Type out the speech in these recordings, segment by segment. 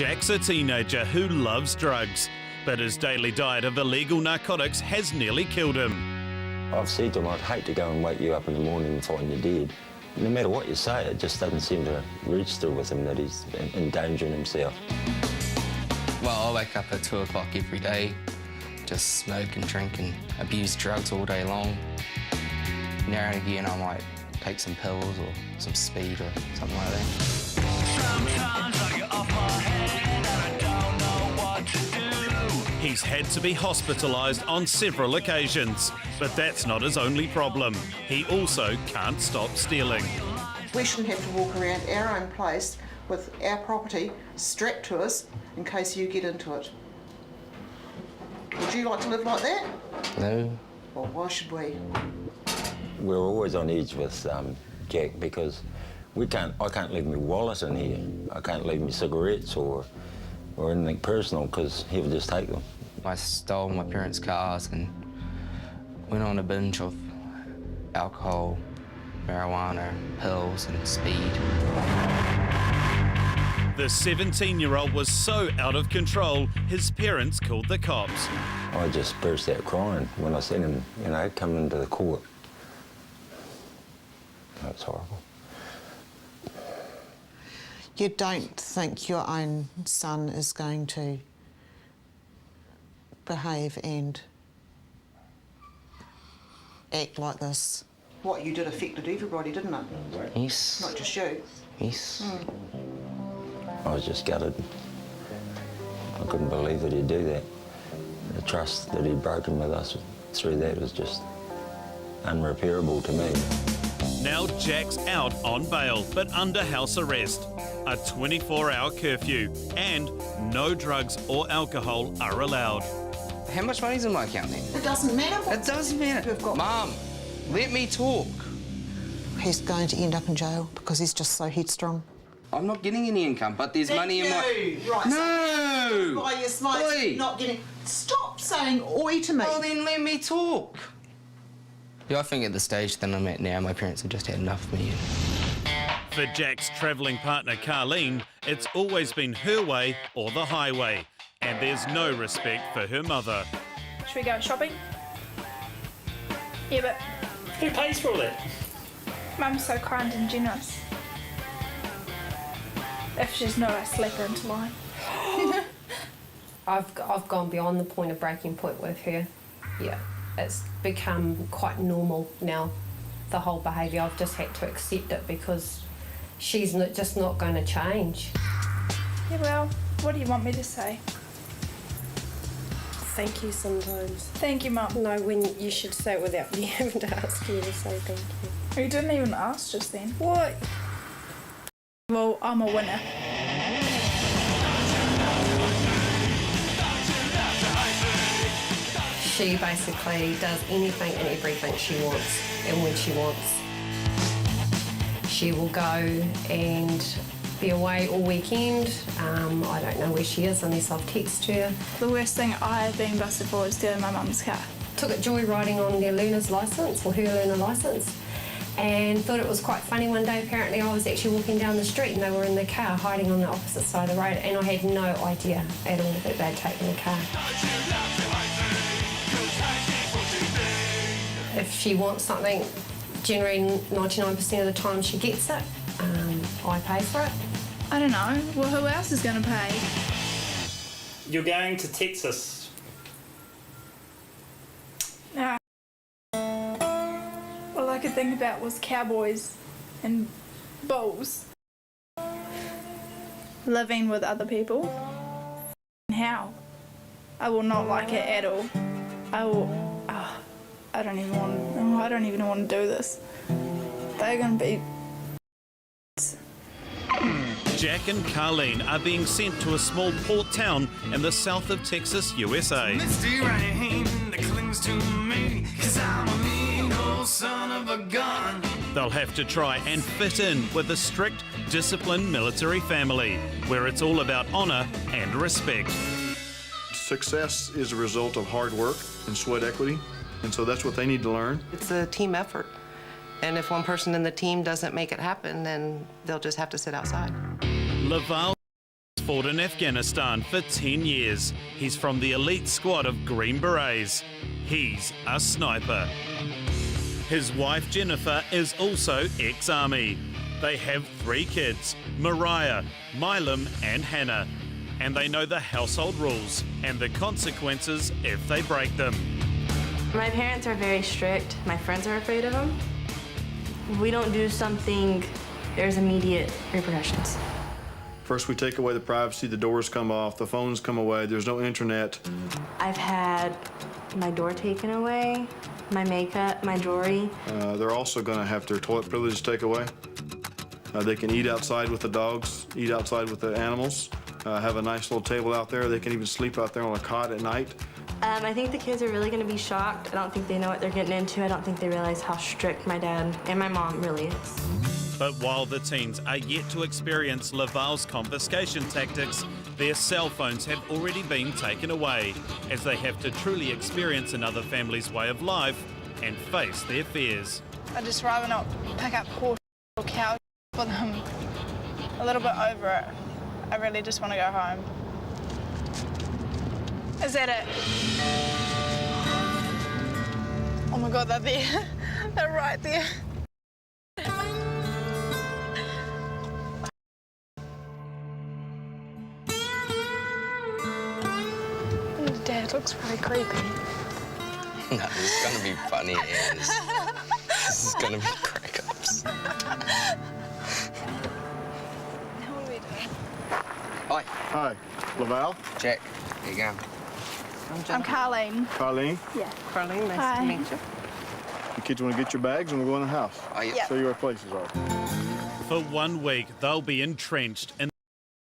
Jack's a teenager who loves drugs, but his daily diet of illegal narcotics has nearly killed him. I've said to him, I'd hate to go and wake you up in the morning and find you dead. No matter what you say, it just doesn't seem to register with him that he's endangering himself. Well, I wake up at 2 o'clock every day, just smoke and drink and abuse drugs all day long. Now and again, I might take some pills or some speed or something like that. Sometimes I get off my head and I don't know what to do. He's had to be hospitalised on several occasions, but that's not his only problem. He also can't stop stealing. We shouldn't have to walk around our own place with our property strapped to us in case you get into it. Would you like to live like that? No. Well, why should we? We're always on edge with Jack because I can't leave my wallet in here. I can't leave my cigarettes or anything personal because he'll just take them. I stole my parents' cars and went on a binge of alcohol, marijuana, pills and speed. The 17-year-old was so out of control, his parents called the cops. I just burst out crying when I seen him, come into the court. That's horrible. You don't think your own son is going to behave and act like this? What you did affected everybody, didn't it? Yes. Not just you. Yes. I was just gutted. I couldn't believe that he'd do that. The trust that he'd broken with us through that was just unrepairable to me. Now Jack's out on bail, but under house arrest. A 24-hour curfew and no drugs or alcohol are allowed. How much money's in my account then? It doesn't matter. It does matter. You've got... Mum, let me talk. He's going to end up in jail because he's just so headstrong. I'm not getting any income, but there's money in my... Right, No! So by your smiles, Oi! not getting... Stop saying oi to me. Well, then let me talk. Yeah, I think at the stage that I'm at now, my parents have just had enough of me. For Jack's travelling partner Carlene, it's always been her way or the highway, and there's no respect for her mother. Should we go shopping? Yeah, but Who pays for all that? Mum's so kind and generous. If she's not, I slap her into line. I've gone beyond the point of breaking point with her. Yeah, it's become quite normal now, the whole behaviour. I've just had to accept it because she's just not going to change. Yeah, well, what do you want me to say? Thank you sometimes. Thank you, Mum. No, when you should say it without me having to ask you to say thank you. You didn't even ask just then. What? Well, I'm a winner. She basically does anything and everything she wants and when she wants. She will go and be away all weekend. I don't know where she is unless I've texted her. The worst thing I've been busted for is stealing my mum's car. Took it joyriding on their learner's licence, or her learner licence, and thought it was quite funny one day. Apparently I was actually walking down the street and they were in the car hiding on the opposite side of the road, and I had no idea at all that they'd taken the car. If she wants something, generally 99% of the time she gets it. I pay for it. I don't know. Well, who else is going to pay? You're going to Texas. Nah. All I could think about was cowboys and bulls. Living with other people. How? I will not like it at all. I will... Oh, I don't even want to do this. They're going to be... Jack and Carlene are being sent to a small port town in the south of Texas, USA. Misty rain that clings to me, 'cause I'm a mean old son of a gun. They'll have to try and fit in with a strict, disciplined military family, where it's all about honour and respect. Success is a result of hard work and sweat equity, and so that's what they need to learn. It's a team effort. And if one person in the team doesn't make it happen, then they'll just have to sit outside. Laval's fought in Afghanistan for 10 years. He's from the elite squad of Green Berets. He's a sniper. His wife Jennifer is also ex-army. They have 3 kids, Mariah, Milam and Hannah. And they know the household rules and the consequences if they break them. My parents are very strict. My friends are afraid of them. If we don't do something, there's immediate repercussions. First, we take away the privacy, the doors come off, the phones come away, there's no internet. I've had my door taken away, my makeup, my jewelry. They're also going to have their toilet privileges taken away. They can eat outside with the dogs, eat outside with the animals, have a nice little table out there. They can even sleep out there on a cot at night. I think the kids are really going to be shocked. I don't think they know what they're getting into. I don't think they realize how strict my dad and my mom really is. But while the teens are yet to experience Laval's confiscation tactics, their cell phones have already been taken away as they have to truly experience another family's way of life and face their fears. I'd just rather not pick up horse or cow for them. A little bit over it. I really just want to go home. Is that it? Oh my God, they're there. They're right there. Dad looks really creepy. No, this is gonna be funny, and this is gonna be crack-ups. What are we doing? Hi. Hi, Laval. Jack. There you go. I'm Carlene. Carlene. Yeah. Carlene, nice Hi. to meet you. The kids want to get your bags and we'll go in the house. Oh, yeah. Yeah. Show you where places are. For 1 week, they'll be entrenched in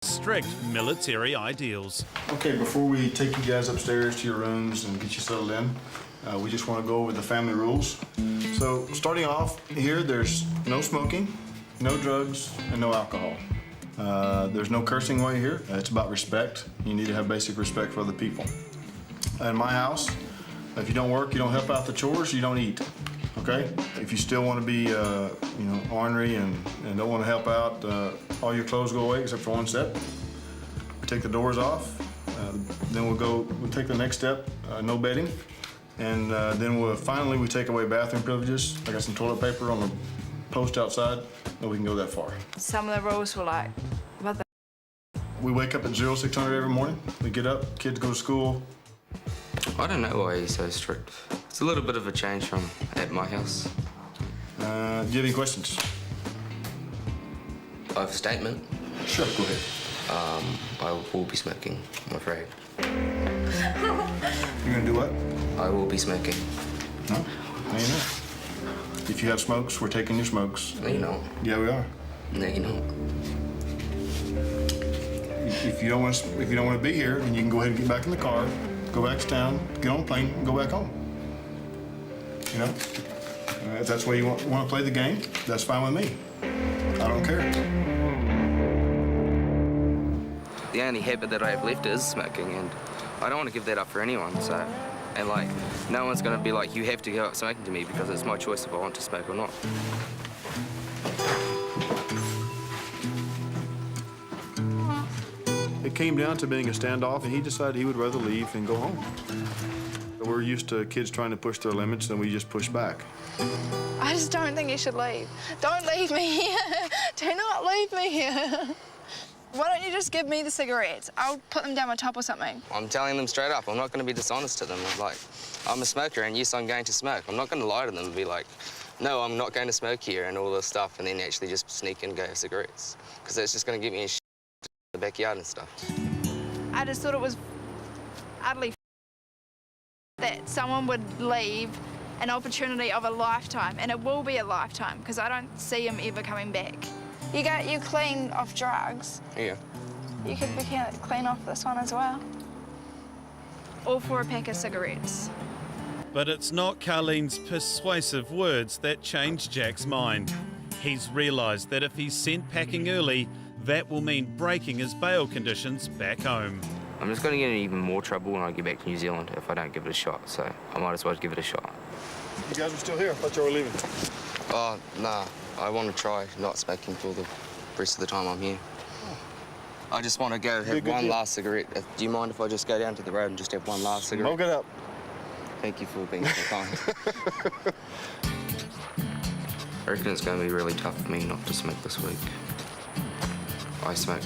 strict military ideals. Okay, before we take you guys upstairs to your rooms and get you settled in, we just want to go over the family rules. So starting off here, there's no smoking, no drugs, and no alcohol. There's no cursing while you're here. It's about respect. You need to have basic respect for other people. In my house, if you don't work, you don't help out the chores, you don't eat. Okay? If you still want to be, ornery and don't want to help out, all your clothes go away except for one set. We take the doors off. Then we'll take the next step, no bedding. And then finally we take away bathroom privileges. I got some toilet paper on the post outside, and we can go that far. Some of the rules were like, what the? We wake up at 0600 every morning. We get up, kids go to school. I don't know why he's so strict. It's a little bit of a change from at my house. Do you have any questions? I have a statement. Sure, go ahead. I will be smoking, I'm afraid. You're gonna do what? I will be smoking. No, you're not. If you have smokes, we're taking your smokes. No, you're not. Yeah, we are. No, you're not. If you don't want to be here, then you can go ahead and get back in the car, go back to town, get on a plane, and go back home. You know, if that's the way you want to play the game, that's fine with me. I don't care. The only habit that I have left is smoking, and I don't want to give that up for anyone, so... And, like, no one's going to be like, you have to go out smoking to me because it's my choice if I want to smoke or not. It came down to being a standoff, and he decided he would rather leave and go home. We're used to kids trying to push their limits, and we just push back. I just don't think you should leave. Don't leave me here. Do not leave me here. Why don't you just give me the cigarettes? I'll put them down my top or something. I'm telling them straight up. I'm not going to be dishonest to them. Like, I'm a smoker, and yes, I'm going to smoke. I'm not going to lie to them and be like, no, I'm not going to smoke here and all this stuff, and then actually just sneak in and go have cigarettes. Because that's just going to get me in the backyard and stuff. I just thought it was utterly that someone would leave an opportunity of a lifetime, and it will be a lifetime because I don't see him ever coming back. You clean off drugs. Yeah. You could be clean off this one as well. All for a pack of cigarettes. But it's not Carlene's persuasive words that change Jack's mind. He's realised that if he's sent packing early, that will mean breaking his bail conditions back home. I'm just going to get in even more trouble when I get back to New Zealand if I don't give it a shot, so I might as well give it a shot. You guys are still here? I thought you were leaving. Oh, nah. I want to try not smoking for the rest of the time I'm here. I just want to go have Good one deal. last cigarette. Do you mind if I just go down to the road and just have one last cigarette? Smoke it up. Thank you for being so kind. I reckon it's going to be really tough for me not to smoke this week. I smoke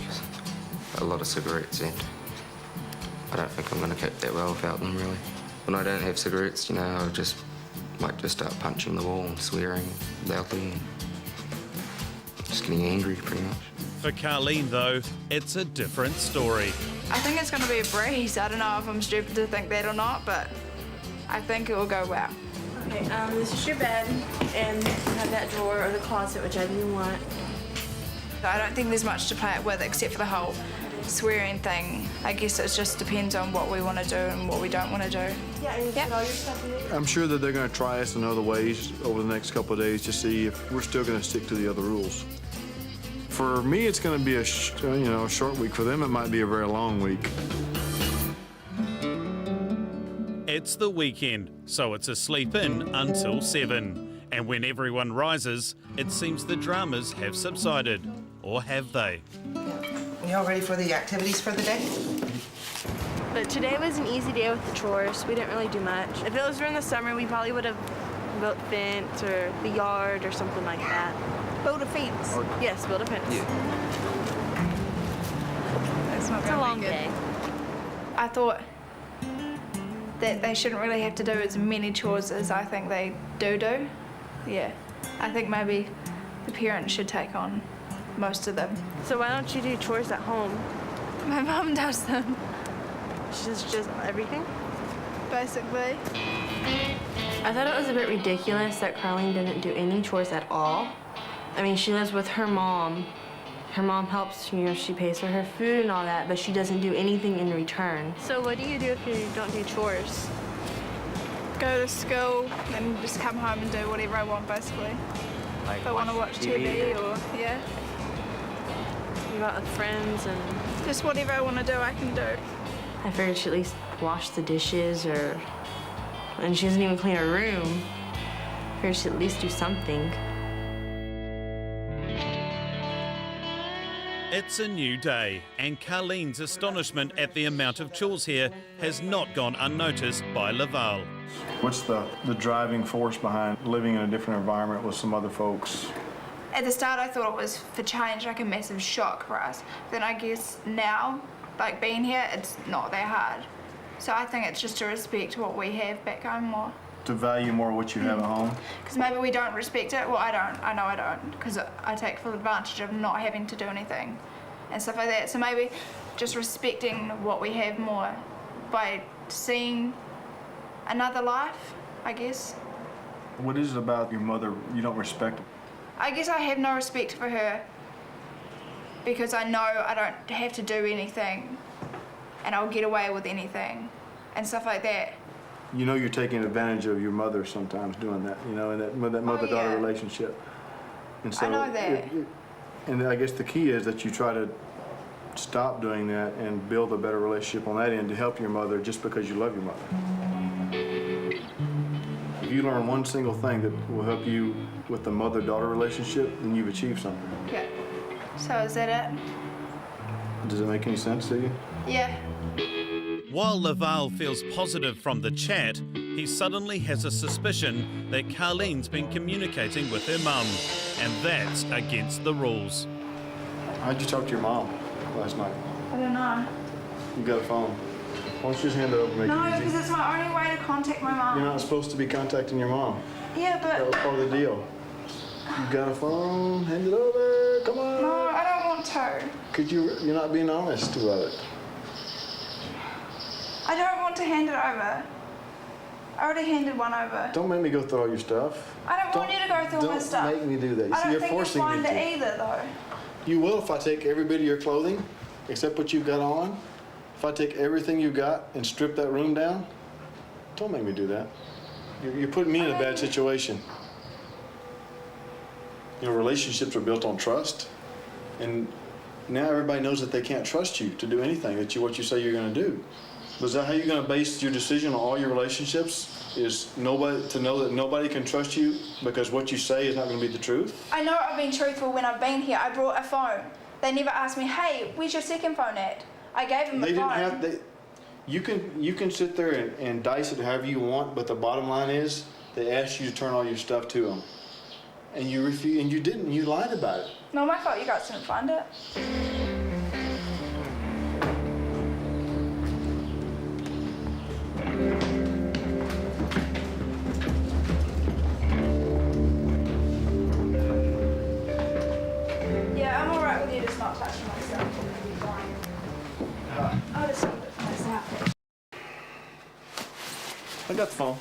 a lot of cigarettes and I don't think I'm going to cope that well without them, really. When I don't have cigarettes, you know, I might just start punching the wall and swearing loudly and just getting angry, pretty much. For Carlene, though, it's a different story. I think it's going to be a breeze. I don't know if I'm stupid to think that or not, but I think it will go well. Okay, this is your bed, and you have that drawer or the closet, whichever you want. I don't think there's much to play it with except for the whole swearing thing. I guess it just depends on what we want to do and what we don't want to do. Yeah, and you put all your stuff in there. I'm sure that they're going to try us in other ways over the next couple of days to see if we're still going to stick to the other rules. For me, it's going to be a short week. For them, it might be a very long week. It's the weekend, so it's a sleep in until 7. And when everyone rises, it seems the dramas have subsided. Or have they? Y'all ready for the activities for the day? But today was an easy day with the chores. We didn't really do much. If it was during the summer, we probably would have built a fence or the yard or something like that. Build a fence. Yes, build a fence. Yeah. That's not It's a gonna long be good. day. I thought that they shouldn't really have to do as many chores as I think they do. Yeah. I think maybe the parents should take on most of them. So why don't you do chores at home? My mum does them, She just does everything? basically. I thought it was a bit ridiculous that Carlene didn't do any chores at all. I mean, she lives with her mom. Her mom helps, you know, she pays for her food and all that, but she doesn't do anything in return. So what do you do if you don't do chores? Go to school and just come home and do whatever I want, basically. Like If I want to watch TV or, yeah. You go out with friends and... Just whatever I want to do, I can do. I figured she'd at least wash the dishes or... And she doesn't even clean her room. I figured she'd at least do something. It's a new day, and Carlene's astonishment at the amount of chores here has not gone unnoticed by Laval. What's the driving force behind living in a different environment with some other folks? At the start, I thought it was for change, like a massive shock for us. Then I guess now, like being here, it's not that hard. So I think it's just to respect what we have back home more. To value more what you have at home? Because maybe we don't respect it. Well, I don't. I know I don't. Because I take full advantage of not having to do anything and stuff like that. So maybe just respecting what we have more by seeing another life, I guess. What is it about your mother you don't respect? I guess I have no respect for her because I know I don't have to do anything and I'll get away with anything and stuff like that. You know you're taking advantage of your mother sometimes doing that, you know, in that mother-daughter yeah. relationship. And so I know that. And I guess the key is that you try to stop doing that and build a better relationship on that end to help your mother just because you love your mother. If you learn one single thing that will help you with the mother-daughter relationship, then you've achieved something. Yeah. So is that it? Does it make any sense to you? Yeah. While Laval feels positive from the chat, he suddenly has a suspicion that Carlene's been communicating with her mum, and that's against the rules. How'd you talk to your mom last night? I don't know. You got a phone. Why don't you just hand it over and make No, it because easy? it's my only way to contact my mum. You're not supposed to be contacting your mom. Yeah, That was but part of the deal. You got a phone? Hand it over. Come on. no, I don't want to. Could you're not being honest about it. I don't want to hand it over. I already handed one over. Don't make me go through all your stuff. I don't want you to go through all my stuff. Don't make me do that. You I see, don't you're think you'll forcing me find to. it either, though. You will if I take every bit of your clothing, except what you've got on. If I take everything you've got and strip that room down, don't make me do that. You're putting me in a bad situation. You know, relationships are built on trust, and now everybody knows that they can't trust you to do anything what you say you're going to do. Is that how you're going to base your decision on all your relationships? Is to know that nobody can trust you because what you say is not going to be the truth? I know I've been truthful when I've been here. I brought a phone. They never asked me, hey, where's your second phone at? I gave them the They phone. didn't have. You can sit there and dice it however you want, but the bottom line is they asked you to turn all your stuff to them, and you refused, and you didn't. You lied about it. No, my fault. You guys didn't find it. Yeah, I'm alright with you just not touching my stuff. It'll be fine. I'll just leave it for myself. I got the phone.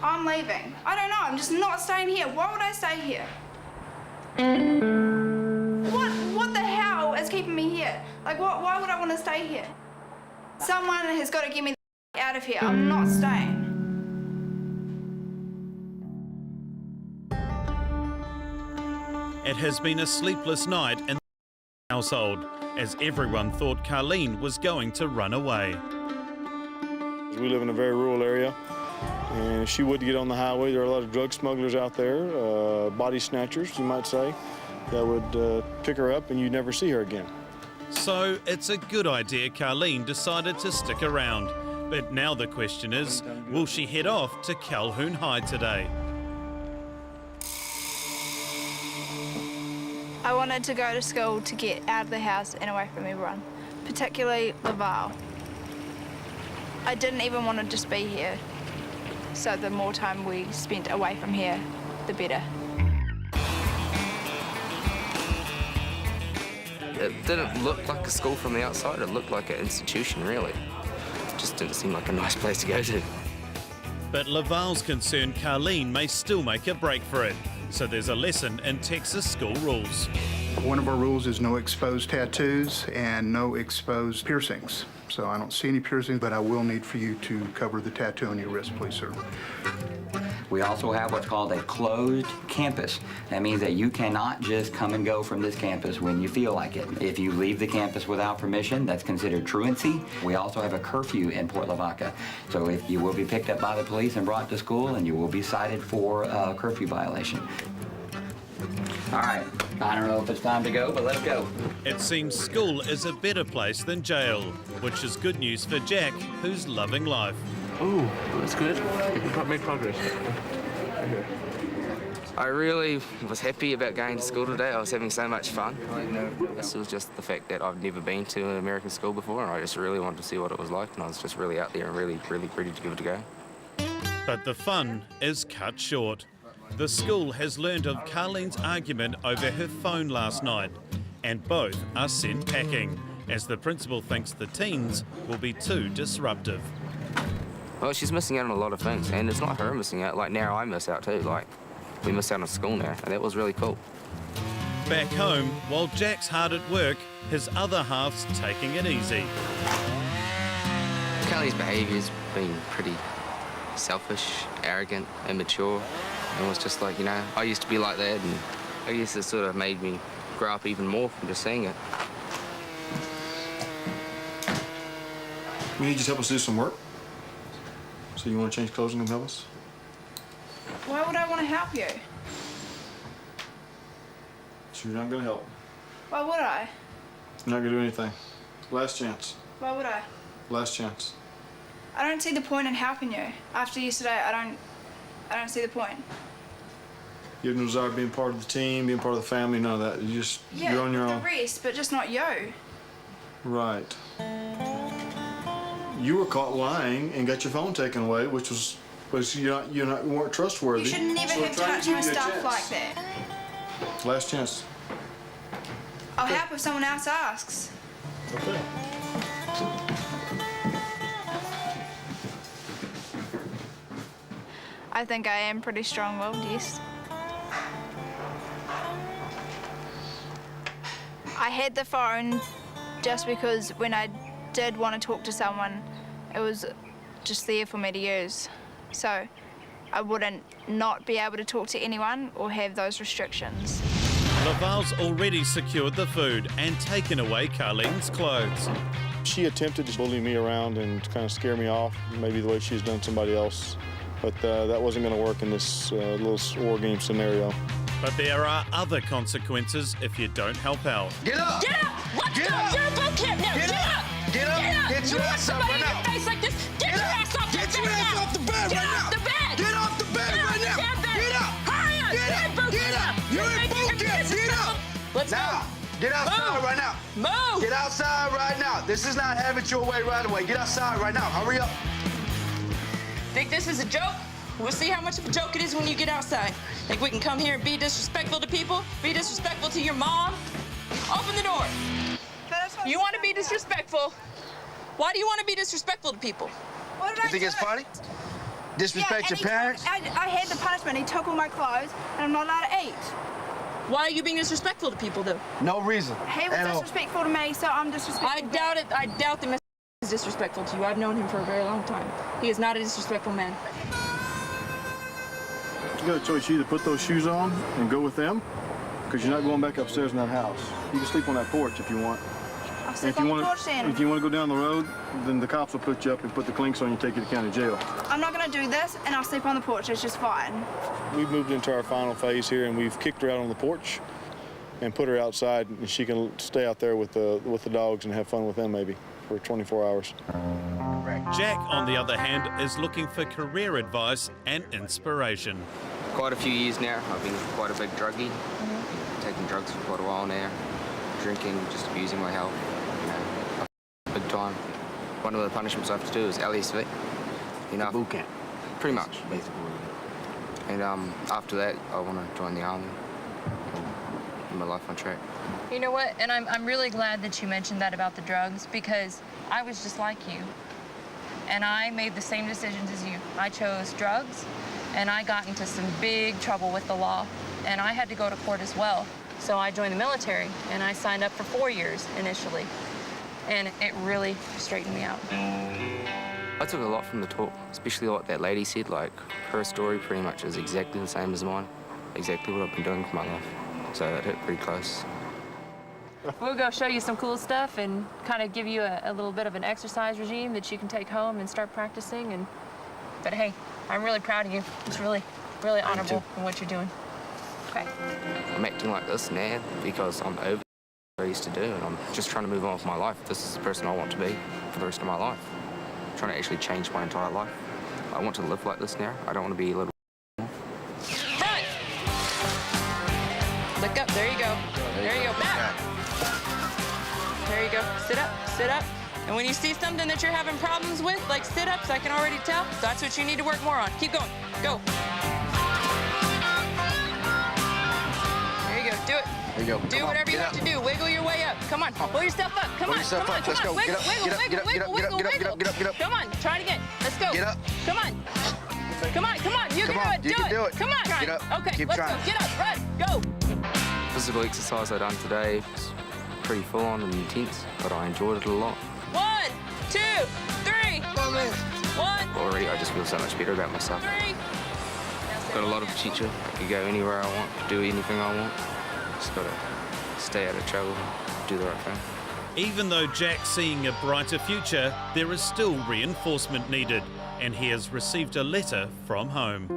I'm leaving. I don't know. I'm just not staying here. Why would I stay here? What the hell is keeping me here? Like, why would I want to stay here? Someone has got to get me the out of here. I'm not staying. It has been a sleepless night in the household, as everyone thought Carlene was going to run away. We live in a very rural area, and if she would get on the highway, there are a lot of drug smugglers out there, body snatchers, you might say, that would pick her up and you'd never see her again. So it's a good idea Carlene decided to stick around. But now the question is, will she head off to Calhoun High today? I wanted to go to school to get out of the house and away from everyone, particularly Laval. I didn't even want to just be here, so the more time we spent away from here, the better. It didn't look like a school from the outside, it looked like an institution, really. It just didn't seem like a nice place to go to. But Laval's concerned Carlene may still make a break for it, so there's a lesson in Texas school rules. One of our rules is no exposed tattoos and no exposed piercings. So I don't see any piercings, but I will need for you to cover the tattoo on your wrist, please, sir. We also have what's called a closed campus. That means that you cannot just come and go from this campus when you feel like it. If you leave the campus without permission, that's considered truancy. We also have a curfew in Port Lavaca. So if you will be picked up by the police and brought to school, and you will be cited for a curfew violation. All right, I don't know if it's time to go, but let's go. It seems school is a better place than jail, which is good news for Jack, who's loving life. Oh, that's good. You can make progress. I really was happy about going to school today. I was having so much fun. This was just the fact that I've never been to an American school before, and I just really wanted to see what it was like, and I was just really out there and really ready to give it a go. But the fun is cut short. The school has learned of Carlene's argument over her phone last night, and both are sent packing, as the principal thinks the teens will be too disruptive. Well, she's missing out on a lot of things, and it's not her missing out. Like, now I miss out too. Like, we miss out on school now, and that was really cool. Back home, while Jack's hard at work, his other half's taking it easy. Carlene's behaviour's been pretty selfish, arrogant, immature. And it was just like, you know, I used to be like that, and I guess it sort of made me grow up even more from just seeing it. You need just help us do some work? So you want to change clothes and come help us? Why would I want to help you? So you're not going to help. Why would I? You're not going to do anything. Last chance. Why would I? Last chance. I don't see the point in helping you. After yesterday, I don't see the point. You have no desire being part of the team, being part of the family, none of that. You're on your own. The rest, but just not you. Right. You were caught lying and got your phone taken away, which was you weren't trustworthy. You should never have touched my stuff like that. Last chance. I'll help if someone else asks. Okay. I think I am pretty strong-willed, yes. I had the phone just because when I did want to talk to someone, it was just there for me to use. So I wouldn't not be able to talk to anyone or have those restrictions. Laval's already secured the food and taken away Carlene's clothes. She attempted to bully me around and kind of scare me off, maybe the way she's done somebody else. But that wasn't going to work in this little war game scenario. But there are other consequences if you don't help out. Get up! Get up! Let's Get go! up! You're a boot camp now! Get up! Get up! Get up! Get your You want ass up somebody right in your now! face like this? Get your ass off Get the your bed ass now! off the bed Get right off now! the bed! Get off the bed Get right off now! the damn bed! Get up! Hurry up! Get up! Boot Get camp. up! You're in boot camp! Get up! Let's now! go! Get outside Move. right now! Move! Get outside right now! This is not have it your way right away. Get outside right now! Hurry up! Think this is a joke? We'll see how much of a joke it is when you get outside. Think we can come here and be disrespectful to people? Be disrespectful to your mom? Open the door. You want to be disrespectful? Why do you want to be disrespectful to people? What did You I think do? it's funny? Disrespect your parents? I had the punishment. He took all my clothes, and I'm not allowed to eat. Why are you being disrespectful to people, though? No reason. He was disrespectful to me, so I'm disrespectful. I doubt it. I doubt that Mr. is disrespectful to you. I've known him for a very long time. He is not a disrespectful man. You got a choice. You either put those shoes on and go with them, because you're not going back upstairs in that house. You can sleep on that porch if you want. I'll And sleep on the porch then. if you want to go down the road, then the cops will put you up and put the clinks on you and take you to county jail. I'm not going to do this, and I'll sleep on the porch. It's just fine. We've moved into our final phase here, and we've kicked her out on the porch and put her outside, and she can stay out there with the dogs and have fun with them maybe for 24 hours. Jack, on the other hand, is looking for career advice and inspiration. Quite a few years now, I've been quite a big druggie. Taking drugs for quite a while now. Drinking, just abusing my health, big time. One of the punishments I have to do is LSV. Boot camp. Pretty much. Basically. And after that, I want to join the army and get my life on track. You know what? And I'm really glad that you mentioned that about the drugs, because I was just like you. And I made the same decisions as you. I chose drugs, and I got into some big trouble with the law. And I had to go to court as well. So I joined the military, and I signed up for 4 years initially. And it really straightened me out. I took a lot from the talk, especially what that lady said. Like, her story pretty much is exactly the same as mine. Exactly what I've been doing for my life. So it hit pretty close. We'll go show you some cool stuff and kind of give you a little bit of an exercise regime that you can take home and start practicing. But hey, I'm really proud of you. It's really, really honorable in what you're doing. Okay. I'm acting like this now because I'm over what I used to do, and I'm just trying to move on with my life. This is the person I want to be for the rest of my life. I'm trying to actually change my entire life. I want to live like this now. I don't want to be a little Front! Look up. There you go. There you go. Back! There you go. Sit up. Sit up. And when you see something that you're having problems with, like sit-ups, I can already tell, that's what you need to work more on. Keep going. Go. There you go. Do it. There you go. Do whatever you have to do. Wiggle your way up. Come on. Pull yourself up. Come on. Come on. Let's go. Wiggle, Get up. wiggle, Get up. wiggle, Get up. wiggle, Get up. Get up. Get up. Get up. Get up. Come on. Try it again. Let's go. Get up. Come on. Come on. You Come can on. do it. You can do it. Come on. Get up. Okay. Keep Let's trying. go. Get up. Run. Go. physical exercise I done today was pretty full on and intense, but I enjoyed it a lot. 1, 2, 3. 1. Already I just feel so much better about myself. 3. Got a lot of potential. I can go anywhere I want, do anything I want. Just gotta stay out of trouble and do the right thing. Even though Jack's seeing a brighter future, there is still reinforcement needed, and he has received a letter from home.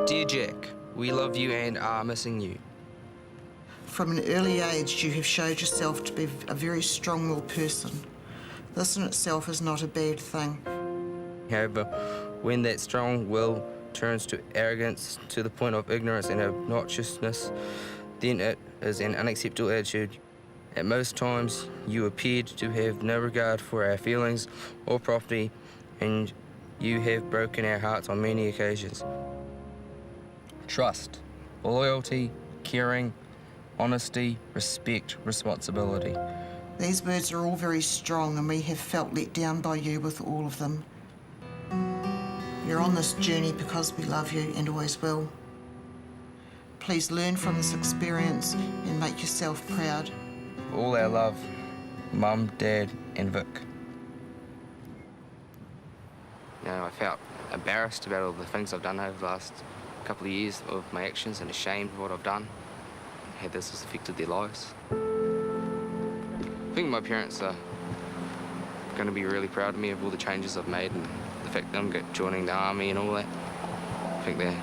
Dear Jack, we love you and are missing you. From an early age, you have showed yourself to be a very strong-willed person. This in itself is not a bad thing. However, when that strong will turns to arrogance to the point of ignorance and obnoxiousness, then it is an unacceptable attitude. At most times, you appeared to have no regard for our feelings or property, and you have broken our hearts on many occasions. Trust, loyalty, caring, honesty, respect, responsibility. These words are all very strong, and we have felt let down by you with all of them. You're on this journey because we love you and always will. Please learn from this experience and make yourself proud. All our love, Mum, Dad, and Vic. You know, I felt embarrassed about all the things I've done over the last couple of years of my actions and ashamed of what I've done. how this has affected their lives. I think my parents are going to be really proud of me of all the changes I've made and the fact that I'm joining the army and all that. I think they're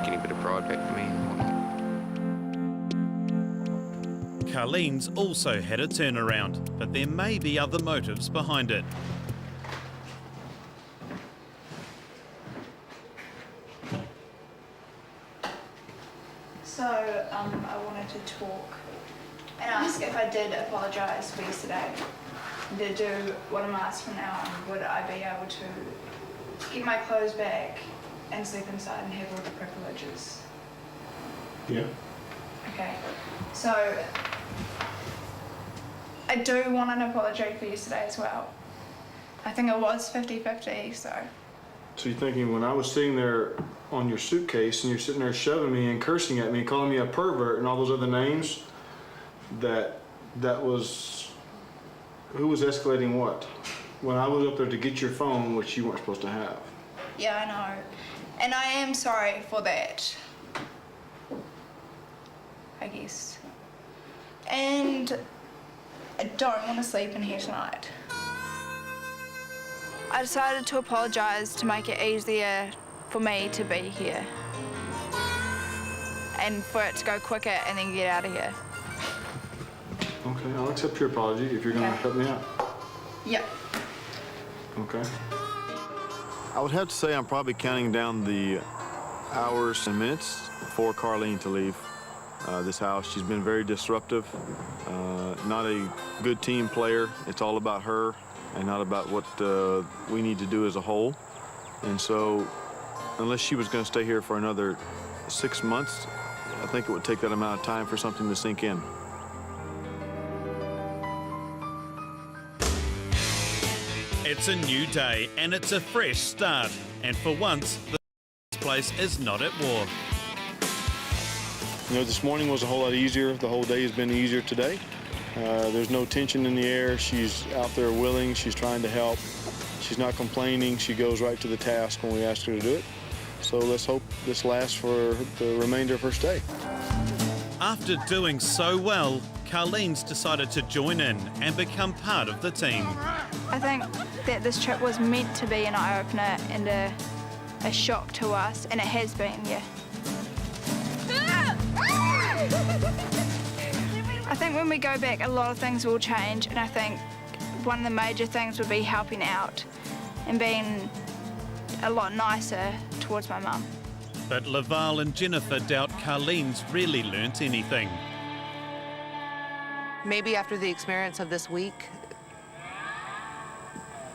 getting a bit of pride back from me and whatnot. Carlene's also had a turnaround, but there may be other motives behind it. So, I wanted to talk and ask if I did apologise for yesterday. To do what I'm asked from now on, would I be able to get my clothes back and sleep inside and have all the privileges? Yeah. Okay, so I do want an apology for yesterday as well. I think it was 50-50, so. So you're thinking when I was sitting there on your suitcase and you're sitting there shoving me and cursing at me and calling me a pervert and all those other names, that was, who was escalating what? When I was up there to get your phone, which you weren't supposed to have. Yeah, I know. And I am sorry for that, I guess. And I don't want to sleep in here tonight. I decided to apologise to make it easier for me to be here. And for it to go quicker and then get out of here. Okay, I'll accept your apology if you're gonna help me out. Yep. Okay. I would have to say I'm probably counting down the hours and minutes for Carlene to leave this house. She's been very disruptive, not a good team player. It's all about her and not about what we need to do as a whole. And so, unless she was going to stay here for another 6 months, I think it would take that amount of time for something to sink in. It's a new day and it's a fresh start. And for once, the place is not at war. You know, this morning was a whole lot easier. The whole day has been easier today. There's no tension in the air. She's out there willing. She's trying to help. She's not complaining. She goes right to the task when we ask her to do it. So let's hope this lasts for the remainder of her stay. After doing so well, Carlene's decided to join in and become part of the team. I think that this trip was meant to be an eye-opener and a shock to us, and it has been, yeah. I think when we go back, a lot of things will change, and I think one of the major things would be helping out and being a lot nicer towards my mum. But Laval and Jennifer doubt Carlene's really learnt anything. Maybe after the experience of this week,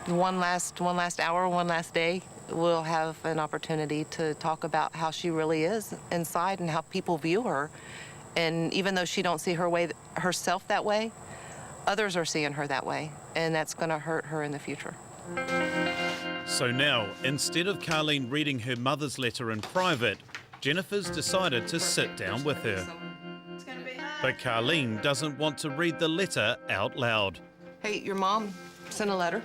one last hour, one last day, we'll have an opportunity to talk about how she really is inside and how people view her. And even though she don't see herself that way, others are seeing her that way, and that's going to hurt her in the future. So now, instead of Carlene reading her mother's letter in private, Jennifer's decided to sit down with her. But Carlene doesn't want to read the letter out loud. Hey, your mom sent a letter.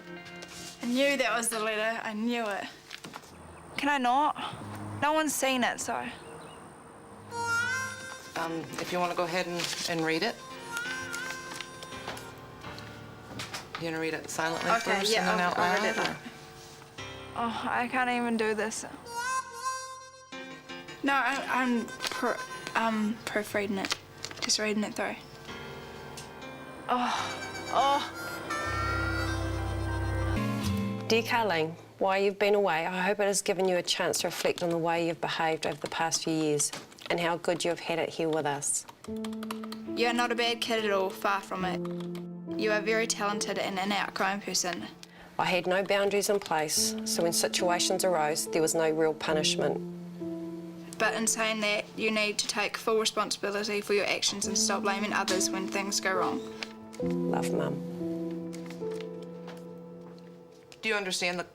I knew that was the letter. I knew it. Can I not? No one's seen it, so. If you want to go ahead and read it. You want to read it silently first and then out loud? Read it. Oh, I can't even do this. No, I'm proofreading it. Just reading it through. Oh. Dear Carlene, while you've been away, I hope it has given you a chance to reflect on the way you've behaved over the past few years and how good you've had it here with us. You're not a bad kid at all, far from it. You are very talented and an outgoing person. I had no boundaries in place, so when situations arose, there was no real punishment. But in saying that, you need to take full responsibility for your actions and stop blaming others when things go wrong. Love, Mum. Do you understand the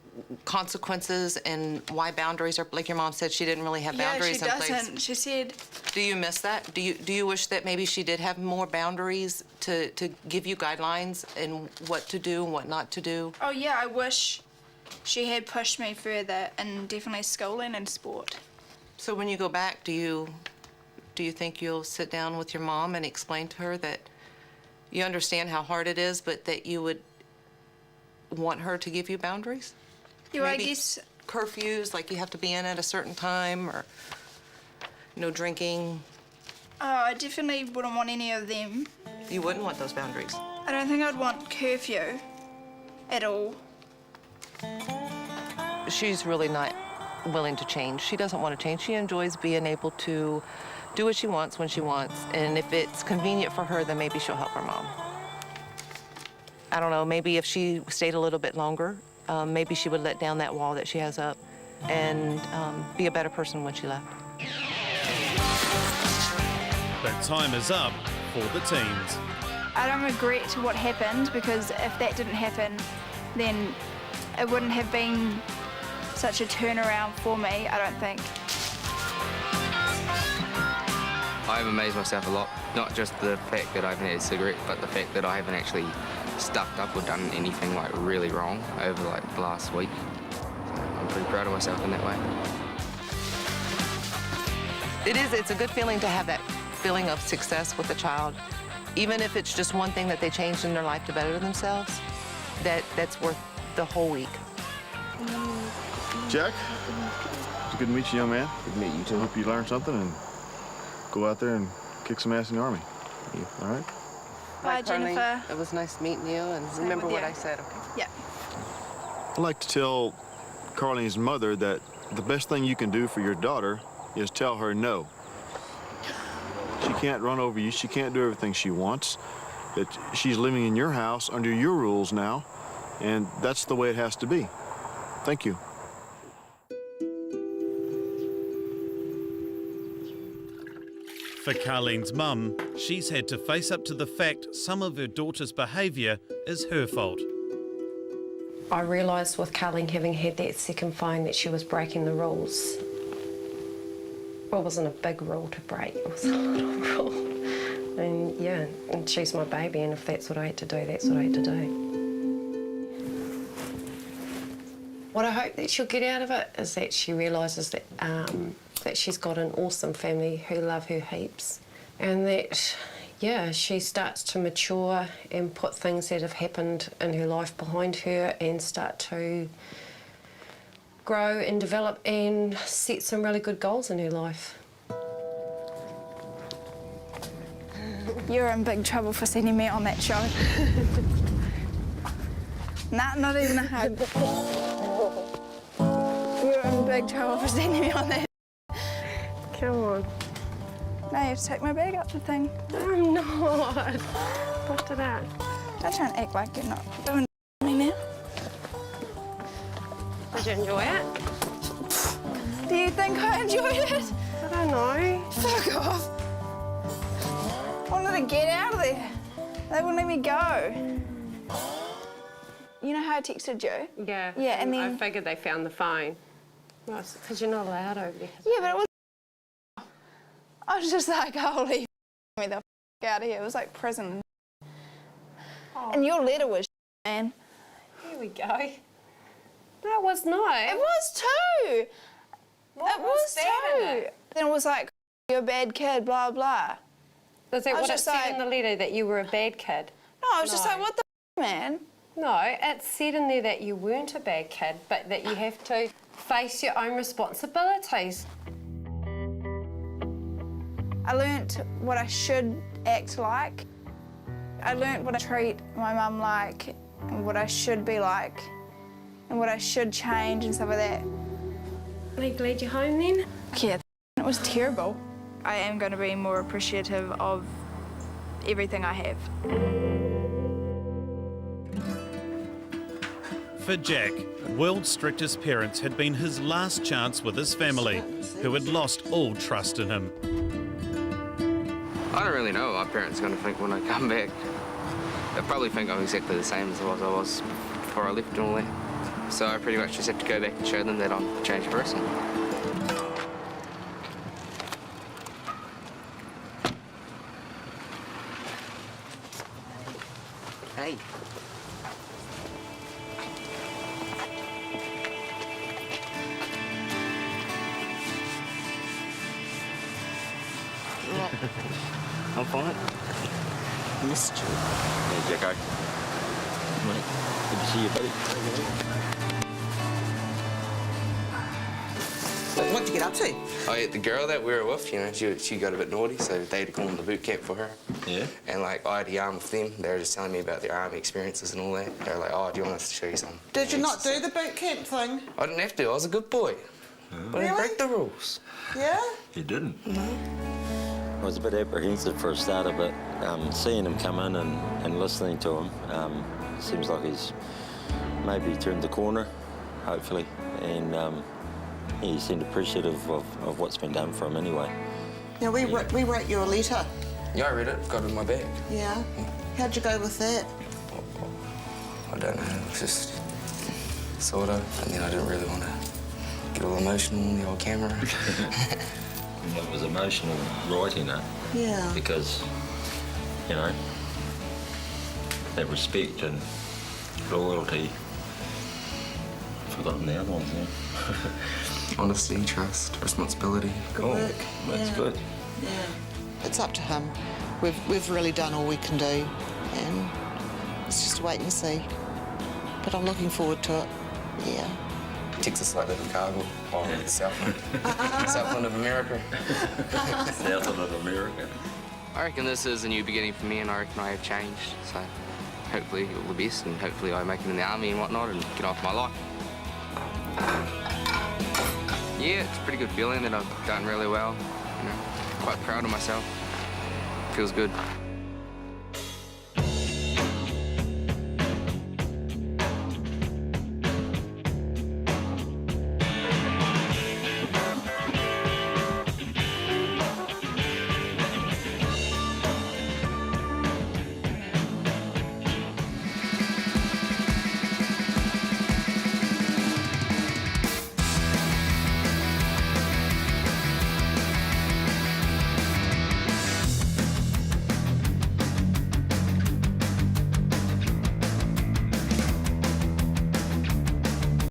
consequences and why boundaries are, like your mom said, she didn't really have boundaries in place? Yeah, she doesn't. She said... Do you miss that? Do you wish that maybe she did have more boundaries to give you guidelines and what to do and what not to do? Oh, yeah, I wish she had pushed me further in definitely schooling and sport. So when you go back, do you do you think you'll sit down with your mom and explain to her that you understand how hard it is, but that you would want her to give you boundaries? Yeah, I Maybe guess curfews, like you have to be in at a certain time, or no drinking. I definitely wouldn't want any of them. You wouldn't want those boundaries. I don't think I'd want curfew at all. She's really not willing to change. She doesn't want to change. She enjoys being able to do what she wants when she wants, and if it's convenient for her, then maybe she'll help her mom. I don't know, maybe if she stayed a little bit longer, maybe she would let down that wall that she has up and be a better person when she left. But time is up for the teens. I don't regret what happened, because if that didn't happen, then it wouldn't have been such a turnaround for me, I don't think. I've amazed myself a lot. Not just the fact that I haven't had a cigarette, but the fact that I haven't actually stuffed up or done anything like really wrong over like the last week. I'm pretty proud of myself in that way. It's a good feeling to have that feeling of success with a child. Even if it's just one thing that they changed in their life to better themselves, that's worth the whole week. Jack, it's good to meet you, young man. Good to meet you, too. I hope you learn something and go out there and kick some ass in the Army. All right? Bye, Carlene. Jennifer. It was nice meeting you, and remember what I said, okay? Yeah. I'd like to tell Carlene's mother that the best thing you can do for your daughter is tell her no. She can't run over you. She can't do everything she wants. That she's living in your house under your rules now, and that's the way it has to be. Thank you. For Carlene's mum, she's had to face up to the fact some of her daughter's behaviour is her fault. I realised with Carlene having had that second phone that she was breaking the rules. Well, it wasn't a big rule to break, it was a little rule. And yeah, and she's my baby, and if that's what I had to do, that's what I had to do. What I hope that she'll get out of it is that she realises that that she's got an awesome family who love her heaps, and that, yeah, she starts to mature and put things that have happened in her life behind her and start to grow and develop and set some really good goals in her life. You're in big trouble for sending me on that show. Nah, not even a hug. You're in big trouble for sending me on that. Come on. Now you have to take my bag up the thing. I'm not. Lift it up. Don't try and act like you're not doing me now. Did you enjoy it? Do you think I enjoyed it? I don't know. Fuck off. I wanted to get out of there. They wouldn't let me go. You know how I texted you? Yeah. Yeah, and then... I figured they found the phone. Well, because you're not allowed over there. Yeah, but it was... I was just like, holy me the out of here. It was like prison. Oh. And your letter was man. Here we go. No, it was not. It was too. What was too. Then it was like, you're a bad kid, blah, blah. Was that what it said in the letter, that you were a bad kid? No, I was just like, what the man? No, it said in there that you weren't a bad kid, but that you have to face your own responsibilities. I learnt what I should act like. I learnt what I treat my mum like, and what I should be like, and what I should change and stuff like that. Are you glad you're home then? Yeah, it was terrible. I am going to be more appreciative of everything I have. For Jack, World's Strictest parents had been his last chance with his family, who had lost all trust in him. I don't really know what my parents are going to think when I come back. They'll probably think I'm exactly the same as I was before I left and all that. So I pretty much just have to go back and show them that I'm a changed person. Hey. I'm fine. Missed you. Yeah, Jacko. Mate, good to see you, buddy. What'd you get up to? Oh, yeah, the girl that we were with, you know, she got a bit naughty, so they had to call in the boot camp for her. Yeah? And, like, I had a yarn with them. They were just telling me about their army experiences and all that. They were like, oh, do you want us to show you something? Did you not do the boot camp thing? I didn't have to. I was a good boy. But I didn't break the rules. Yeah? You didn't? I was a bit apprehensive for a starter, but seeing him come in and listening to him, seems like he's maybe turned the corner, hopefully. And he seemed appreciative of what's been done for him anyway. Now, we wrote you a letter. Yeah, I read it. Got it in my bag. Yeah? How'd you go with that? I don't know. It was just sort of. And then I didn't really want to get all emotional on the old camera. It was emotional writing it. Yeah. Because, you know, that respect and loyalty. I've forgotten the other ones now. Honesty, trust, responsibility. Good work. That's good. Yeah. It's up to him. We've really done all we can do, and it's just wait and see. But I'm looking forward to it. Yeah. Texas like little cargo on the Southland. Southland of America. Southland of America. I reckon this is a new beginning for me, and I reckon I have changed. So hopefully all the best, and hopefully I make it in the army and whatnot and get off my life. Yeah, it's a pretty good feeling that I've done really well. You know, quite proud of myself. Feels good.